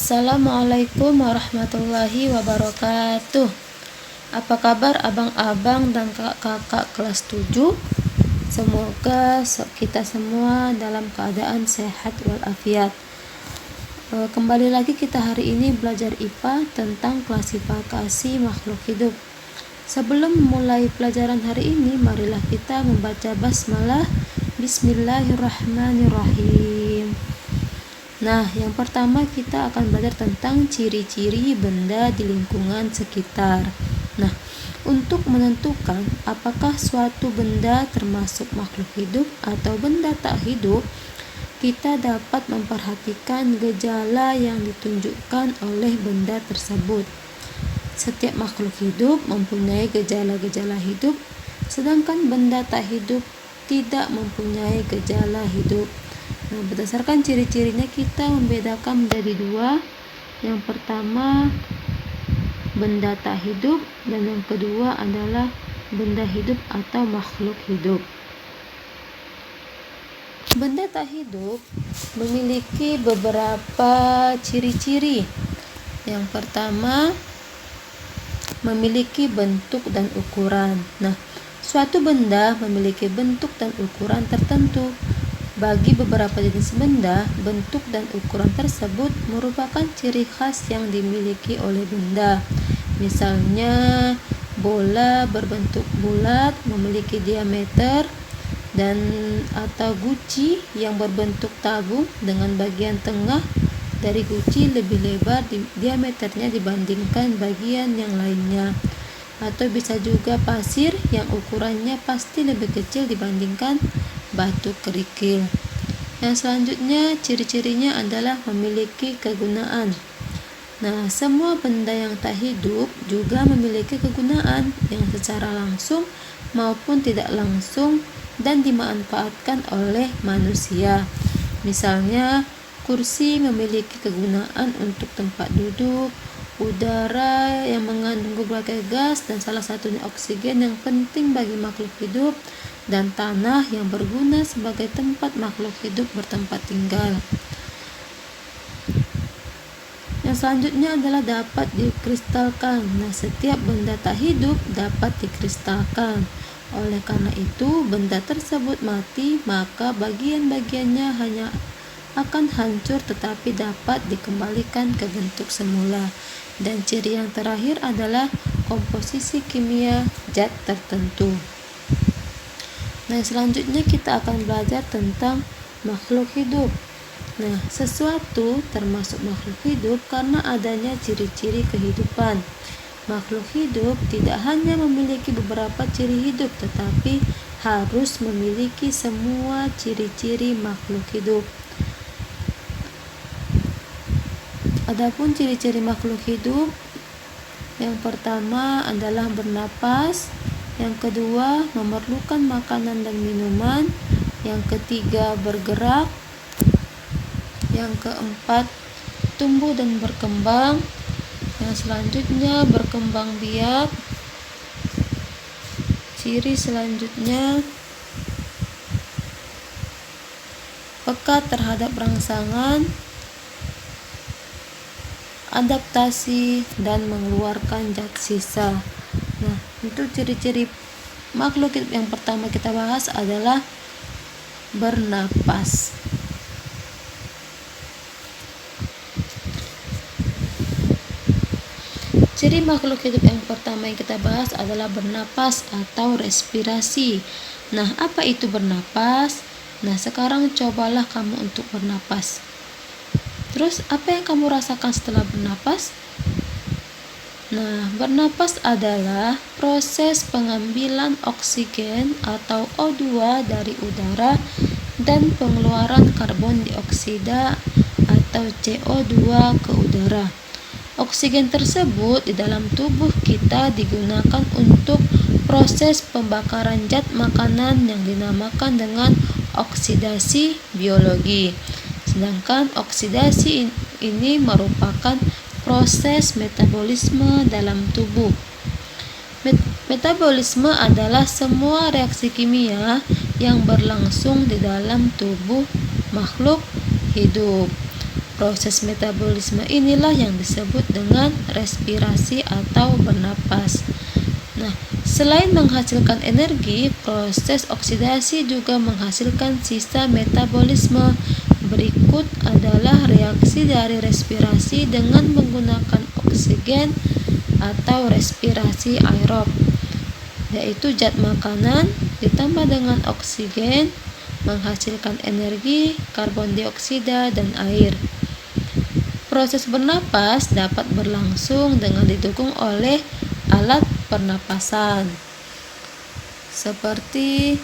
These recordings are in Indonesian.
Assalamualaikum warahmatullahi wabarakatuh. Apa kabar abang-abang dan kakak kelas 7? Semoga kita semua dalam keadaan sehat walafiat. Kembali lagi kita hari ini belajar IPA tentang klasifikasi makhluk hidup. Sebelum memulai pelajaran hari ini, marilah kita membaca basmalah. Bismillahirrahmanirrahim. Nah, yang pertama kita akan belajar tentang ciri-ciri benda di lingkungan sekitar. Nah, untuk menentukan apakah suatu benda termasuk makhluk hidup atau benda tak hidup, kita dapat memperhatikan gejala yang ditunjukkan oleh benda tersebut. Setiap makhluk hidup mempunyai gejala-gejala hidup, sedangkan benda tak hidup tidak mempunyai gejala hidup. Nah, berdasarkan ciri-cirinya kita membedakan menjadi dua. Yang pertama benda tak hidup dan yang kedua adalah benda hidup atau makhluk hidup. Benda tak hidup memiliki beberapa ciri-ciri. Yang pertama memiliki bentuk dan ukuran. Nah, suatu benda memiliki bentuk dan ukuran tertentu. Bagi beberapa jenis benda, bentuk dan ukuran tersebut merupakan ciri khas yang dimiliki oleh benda. Misalnya, bola berbentuk bulat memiliki diameter dan atau guci yang berbentuk tabung dengan bagian tengah dari guci lebih lebar diameternya dibandingkan bagian yang lainnya. Atau bisa juga pasir yang ukurannya pasti lebih kecil dibandingkan batu kerikil. Yang selanjutnya ciri-cirinya adalah memiliki kegunaan. Nah, semua benda yang tak hidup juga memiliki kegunaan yang secara langsung maupun tidak langsung dan dimanfaatkan oleh manusia. Misalnya, kursi memiliki kegunaan untuk tempat duduk, udara yang mengandung berbagai gas dan salah satunya oksigen yang penting bagi makhluk hidup, dan tanah yang berguna sebagai tempat makhluk hidup bertempat tinggal. Yang selanjutnya adalah dapat dikristalkan. Nah, setiap benda tak hidup dapat dikristalkan. Oleh karena itu, benda tersebut mati, maka bagian-bagiannya hanya akan hancur tetapi dapat dikembalikan ke bentuk semula. Dan ciri yang terakhir adalah komposisi kimia zat tertentu. Nah, selanjutnya kita akan belajar tentang makhluk hidup. Nah, sesuatu termasuk makhluk hidup karena adanya ciri-ciri kehidupan. Makhluk hidup tidak hanya memiliki beberapa ciri hidup, tetapi harus memiliki semua ciri-ciri makhluk hidup. Adapun ciri-ciri makhluk hidup, yang pertama adalah bernapas, yang kedua memerlukan makanan dan minuman, yang ketiga bergerak, yang keempat tumbuh dan berkembang, yang selanjutnya berkembang biak, ciri selanjutnya peka terhadap rangsangan, adaptasi, dan mengeluarkan zat sisa. Nah, itu ciri-ciri makhluk hidup yang pertama kita bahas adalah bernapas. Ciri makhluk hidup yang pertama yang kita bahas adalah bernapas atau respirasi. Nah, apa itu bernapas? Nah, sekarang cobalah kamu untuk bernapas. Terus, apa yang kamu rasakan setelah bernapas? Nah, bernapas adalah proses pengambilan oksigen atau O2 dari udara dan pengeluaran karbon dioksida atau CO2 ke udara. Oksigen tersebut di dalam tubuh kita digunakan untuk proses pembakaran zat makanan yang dinamakan dengan oksidasi biologi. Sedangkan oksidasi ini merupakan proses metabolisme dalam tubuh. Metabolisme adalah semua reaksi kimia yang berlangsung di dalam tubuh makhluk hidup. Proses metabolisme inilah yang disebut dengan respirasi atau bernapas. Nah, selain menghasilkan energi, proses oksidasi juga menghasilkan sisa metabolisme. Berikut adalah reaksi dari respirasi dengan menggunakan oksigen atau respirasi aerob, yaitu zat makanan ditambah dengan oksigen menghasilkan energi, karbon dioksida, dan air. Proses bernapas dapat berlangsung dengan didukung oleh alat pernapasan seperti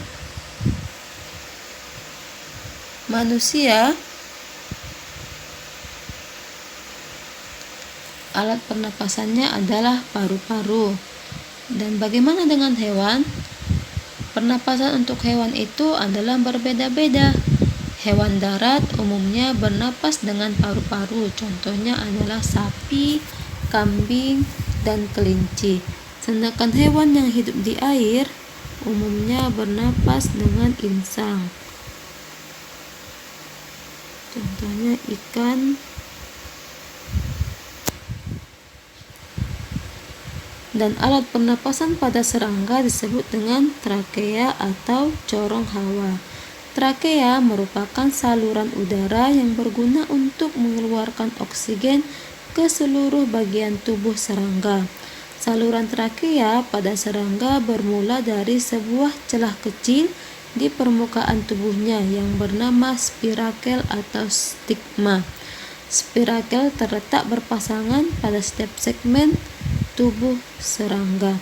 manusia. Alat pernapasannya adalah paru-paru. Dan bagaimana dengan hewan? Pernapasan untuk hewan itu adalah berbeda-beda. Hewan darat umumnya bernapas dengan paru-paru, contohnya adalah sapi, kambing, dan kelinci. Sedangkan hewan yang hidup di air umumnya bernapas dengan insang, contohnya ikan. Dan alat pernapasan pada serangga disebut dengan trakea atau corong hawa. Trakea merupakan saluran udara yang berguna untuk mengeluarkan oksigen ke seluruh bagian tubuh serangga. Saluran trakea pada serangga bermula dari sebuah celah kecil di permukaan tubuhnya yang bernama spirakel atau stigma. Spirakel terletak berpasangan pada setiap segmen tubuh serangga.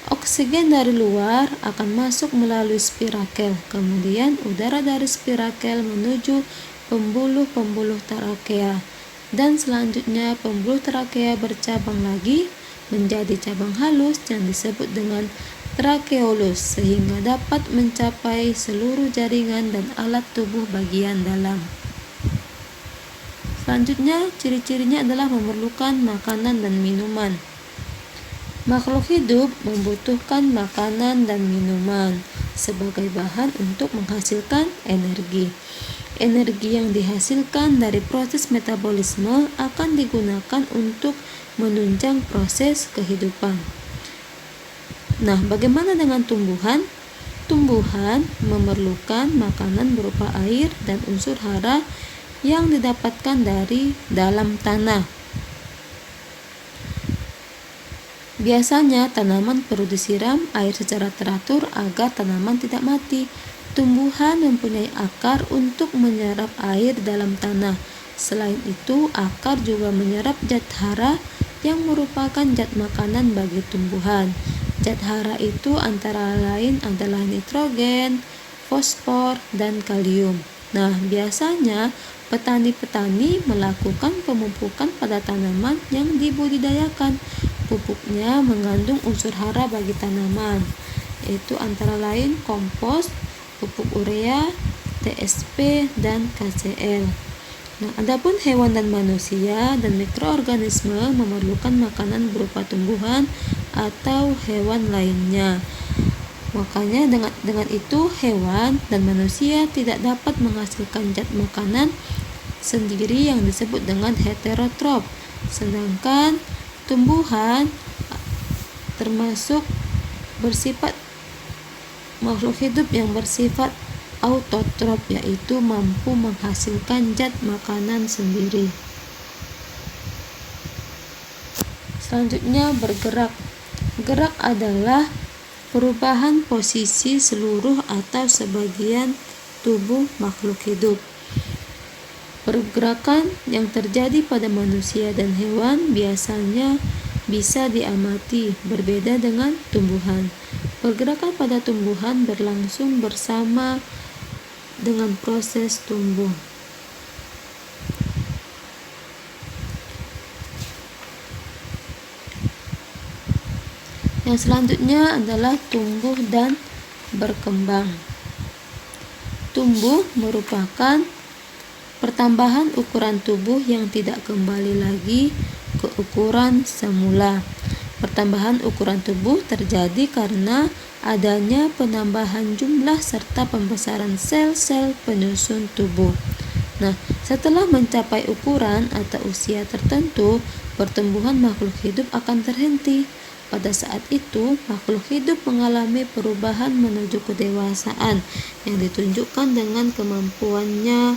Oksigen dari luar akan masuk melalui spirakel, kemudian udara dari spirakel menuju pembuluh-pembuluh trakea, dan selanjutnya pembuluh trakea bercabang lagi menjadi cabang halus yang disebut dengan trakeolus, sehingga dapat mencapai seluruh jaringan dan alat tubuh bagian dalam. Selanjutnya, ciri-cirinya adalah memerlukan makanan dan minuman. Makhluk hidup membutuhkan makanan dan minuman sebagai bahan untuk menghasilkan energi. Energi yang dihasilkan dari proses metabolisme akan digunakan untuk menunjang proses kehidupan. Nah, bagaimana dengan tumbuhan? Tumbuhan memerlukan makanan berupa air dan unsur hara yang didapatkan dari dalam tanah. Biasanya tanaman perlu disiram air secara teratur agar tanaman tidak mati. Tumbuhan mempunyai akar untuk menyerap air dalam tanah. Selain itu, akar juga menyerap zat hara yang merupakan zat makanan bagi tumbuhan. Zat hara itu antara lain adalah nitrogen, fosfor, dan kalium. Nah, biasanya petani-petani melakukan pemupukan pada tanaman yang dibudidayakan. Pupuknya mengandung unsur hara bagi tanaman, yaitu antara lain kompos, pupuk urea, TSP, dan KCl. Nah, adapun hewan dan manusia dan mikroorganisme memerlukan makanan berupa tumbuhan atau hewan lainnya. Makanya dengan itu hewan dan manusia tidak dapat menghasilkan zat makanan sendiri yang disebut dengan heterotrof. Sedangkan tumbuhan termasuk bersifat makhluk hidup yang bersifat autotrof, yaitu mampu menghasilkan zat makanan sendiri. Selanjutnya, bergerak. Gerak adalah perubahan posisi seluruh atau sebagian tubuh makhluk hidup. Pergerakan yang terjadi pada manusia dan hewan biasanya bisa diamati, berbeda dengan tumbuhan. Pergerakan pada tumbuhan berlangsung bersama dengan proses tumbuh. Yang selanjutnya adalah tumbuh dan berkembang. Tumbuh merupakan pertambahan ukuran tubuh yang tidak kembali lagi ke ukuran semula. Pertambahan ukuran tubuh terjadi karena adanya penambahan jumlah serta pembesaran sel-sel penyusun tubuh. Nah, setelah mencapai ukuran atau usia tertentu, pertumbuhan makhluk hidup akan terhenti. Pada saat itu, makhluk hidup mengalami perubahan menuju kedewasaan yang ditunjukkan dengan kemampuannya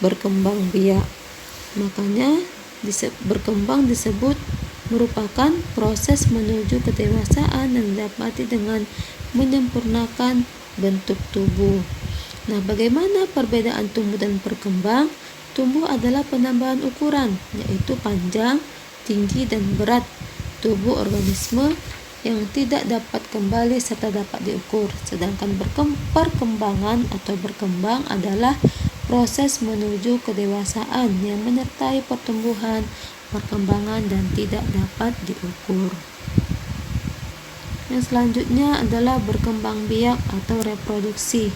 berkembang biak. Makanya berkembang disebut merupakan proses menuju kedewasaan yang didapati dengan menyempurnakan bentuk tubuh. Nah, bagaimana perbedaan tumbuh dan berkembang? Tumbuh adalah penambahan ukuran, yaitu panjang, tinggi, dan berat tubuh organisme yang tidak dapat kembali serta dapat diukur. Sedangkan perkembangan atau berkembang adalah proses menuju kedewasaan yang menyertai pertumbuhan, perkembangan, dan tidak dapat diukur. Yang selanjutnya adalah berkembang biak atau reproduksi.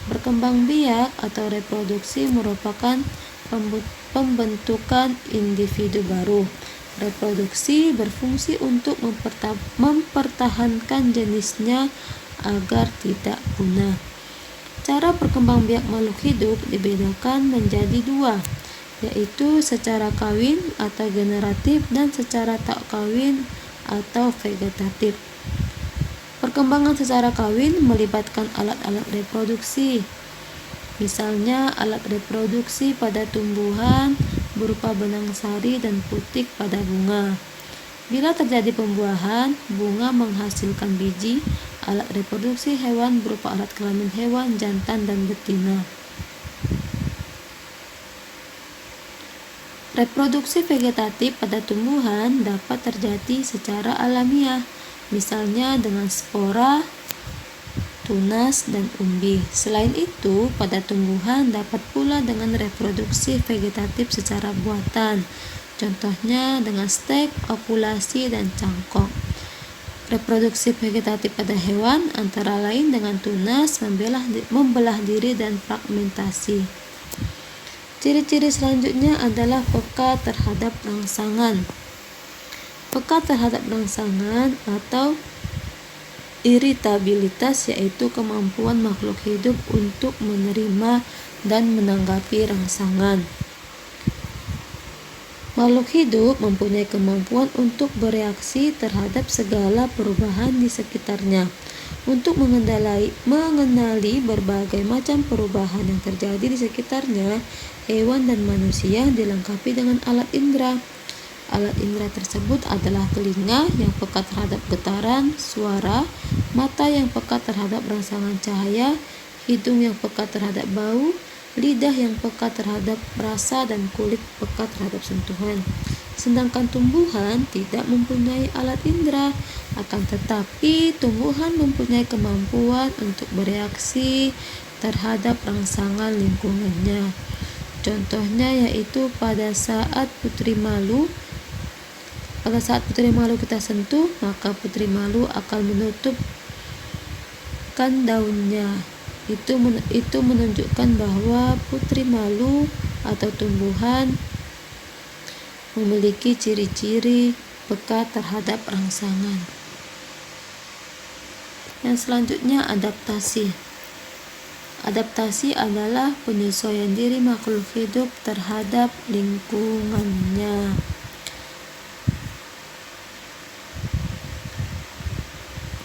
Berkembang biak atau reproduksi merupakan pembentukan individu baru. Reproduksi berfungsi untuk mempertahankan jenisnya agar tidak punah. Cara berkembang biak makhluk hidup dibedakan menjadi dua, yaitu secara kawin atau generatif dan secara tak kawin atau vegetatif. Perkembangan secara kawin melibatkan alat-alat reproduksi. Misalnya, alat reproduksi pada tumbuhan berupa benang sari dan putik pada bunga. Bila terjadi pembuahan, bunga menghasilkan biji. Alat reproduksi hewan berupa alat kelamin hewan, jantan dan betina. Reproduksi vegetatif pada tumbuhan dapat terjadi secara alamiah, misalnya dengan spora, tunas, dan umbi. Selain itu, pada tumbuhan dapat pula dengan reproduksi vegetatif secara buatan, contohnya dengan stek, okulasi, dan cangkok. Reproduksi vegetatif pada hewan antara lain dengan tunas, membelah diri, dan fragmentasi. Ciri-ciri selanjutnya adalah peka terhadap rangsangan. Peka terhadap rangsangan atau iritabilitas yaitu kemampuan makhluk hidup untuk menerima dan menanggapi rangsangan. Makhluk hidup mempunyai kemampuan untuk bereaksi terhadap segala perubahan di sekitarnya. Untuk mengenali berbagai macam perubahan yang terjadi di sekitarnya, hewan dan manusia dilengkapi dengan alat indera. Alat indera tersebut adalah telinga yang peka terhadap getaran, suara, mata yang peka terhadap rangsangan cahaya, hidung yang peka terhadap bau, lidah yang peka terhadap rasa, dan kulit peka terhadap sentuhan. Sedangkan tumbuhan tidak mempunyai alat indera, akan tetapi tumbuhan mempunyai kemampuan untuk bereaksi terhadap rangsangan lingkungannya. Contohnya yaitu pada saat putri malu kita sentuh, maka putri malu akan menutupkan daunnya. Itu menunjukkan bahwa putri malu atau tumbuhan memiliki ciri-ciri peka terhadap rangsangan. Yang selanjutnya adaptasi. Adaptasi adalah penyesuaian diri makhluk hidup terhadap lingkungannya.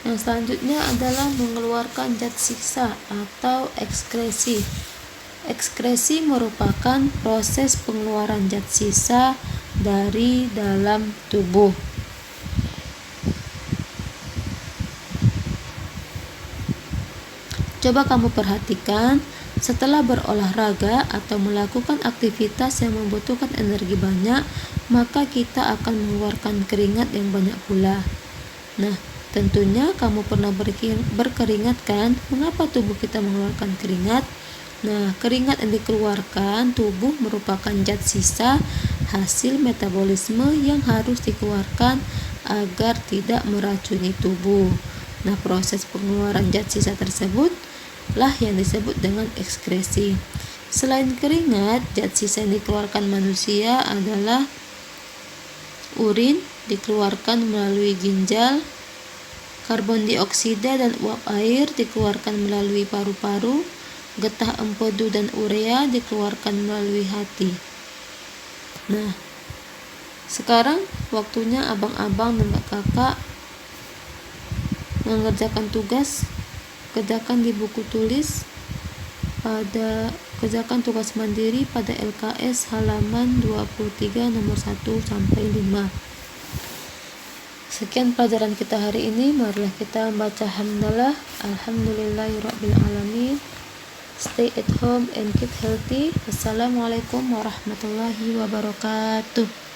Yang selanjutnya adalah mengeluarkan zat sisa atau ekskresi. Ekskresi merupakan proses pengeluaran zat sisa dari dalam tubuh. Coba kamu perhatikan, setelah berolahraga atau melakukan aktivitas yang membutuhkan energi banyak, maka kita akan mengeluarkan keringat yang banyak pula. Nah, tentunya kamu pernah berkeringat kan? Mengapa tubuh kita mengeluarkan keringat? Nah, keringat yang dikeluarkan tubuh merupakan zat sisa hasil metabolisme yang harus dikeluarkan agar tidak meracuni tubuh. Nah, proses pengeluaran zat sisa tersebut lah yang disebut dengan ekskresi. Selain keringat, zat sisa yang dikeluarkan manusia adalah urin, dikeluarkan melalui ginjal, karbon dioksida dan uap air dikeluarkan melalui paru-paru, Getah empedu dan urea dikeluarkan melalui hati. Nah, sekarang waktunya abang-abang dan kakak mengerjakan tugas. Kerjakan di buku tulis kerjakan tugas mandiri pada LKS halaman 23 nomor 1 sampai 5. Sekian pelajaran kita hari ini. Marilah kita membaca hamdalah. Alhamdulillahirabbil alamin. Stay at home and keep healthy. Wassalamualaikum warahmatullahi wabarakatuh.